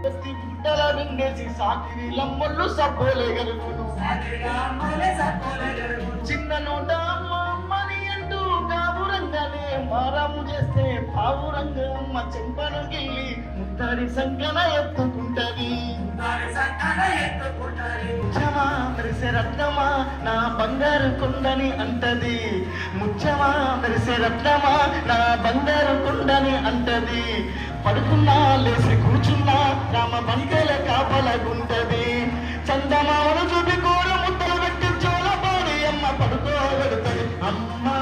గుడ్డల విండేసి సాకిరి లమ్మళ్ళు సబ్బోలేగలుగును చిన్న నోట అమ్మని అంటూ కావురంగానే మారాము చేస్తే పావురంగా అమ్మ చెంపను గిల్లి ముద్దాడి సంకన ఎత్తుకుంటది ముచ్చమా మెరిసే రత్నమా నా బంగారు కొండని అంటది ముచ్చమా మెరిసే రత్నమా నా బంగారు కొండని అంటది పడుకున్నా లేచి కూర్చున్నా రామ బంకల కాపలగుంటది చందమామను చూపి కూర ముద్దలు పెట్టి చోళపాడి అమ్మ పడుకోబెడుతుంది అమ్మా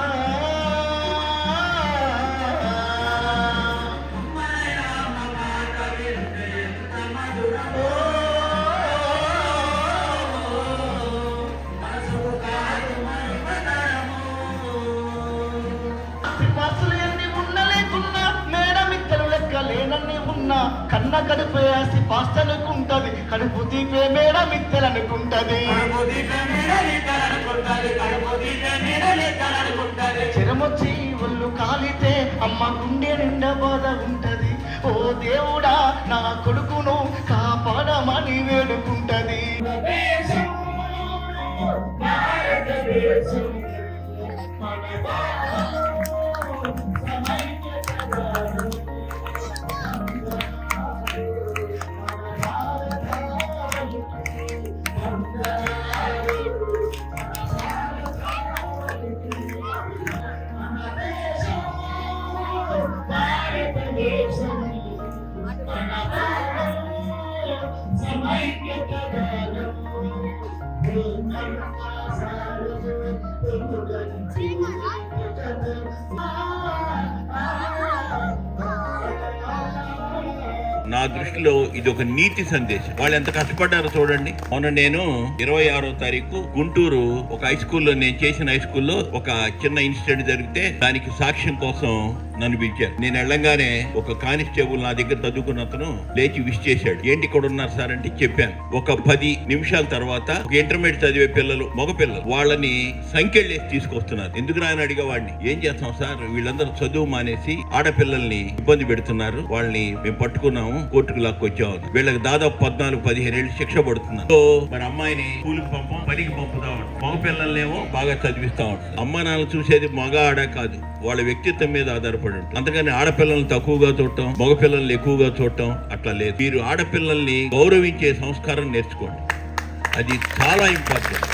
లేనన్ని ఉన్నా కన్న కడుపు వేసి పాస్తనుకుంటది కడుపు తీపే మేడ మిత్తెలనుకుంటది చెరమొచ్చి ఒళ్ళు కాలితే అమ్మ గుండె నిండా బాధ ఉంటది ఓ దేవుడా నా కొడుకును కాపాడమని వేడుకుంటది నా దృష్టిలో ఇది ఒక నీతి సందేశం. వాళ్ళు ఎంత కష్టపడ్డారో చూడండి. మొన్న నేను 26వ తారీఖు గుంటూరు ఒక హై స్కూల్లో, నేను చేసిన హై స్కూల్లో ఒక చిన్న ఇన్సిడెంట్ జరిగితే దానికి సాక్ష్యం కోసం నన్ను పిలిచారు. నేను వెళ్ళంగానే ఒక కానిస్టేబుల్ నా దగ్గర చదువుకున్న అతను లేచి విష్ చేశాడు. ఏంటి ఇక్కడ ఉన్నారు సార్ అంటే చెప్పాను. ఒక 10 నిమిషాల తర్వాత ఒక ఇంటర్మీడియట్ చదివే పిల్లలు, మగ పిల్లలు, వాళ్ళని సంఖ్యలేసి తీసుకొస్తున్నారు. ఎందుకు రాని అడిగేవాడిని. ఏం చేస్తాం సార్, వీళ్ళందరూ చదువు మానేసి ఆడపిల్లల్ని ఇబ్బంది పెడుతున్నారు, వాళ్ళని మేము పట్టుకున్నాము, కోర్టుకు లాక్కొచ్చాము. వీళ్ళకి దాదాపు 14-15 ఏళ్ళు శిక్ష పడుతున్నారు. సో మరి అమ్మాయిని స్కూల్కి పంపం, పనికి పంపుతా ఉంటాం, మగ పిల్లల్నేమో బాగా చదివిస్తా ఉంటాం. అమ్మ నాన్న చూసేది మగ ఆడ కాదు, వాళ్ళ వ్యక్తిత్వం మీద ఆధారపడి ఉంటుంది. అంతగాని ఆడపిల్లల్ని తక్కువగా చూడటం, మగపిల్లల్ని ఎక్కువగా చూడటం అట్లా లేదు. మీరు ఆడపిల్లల్ని గౌరవించే సంస్కారం నేర్చుకోండి, అది చాలా ఇంపార్టెంట్.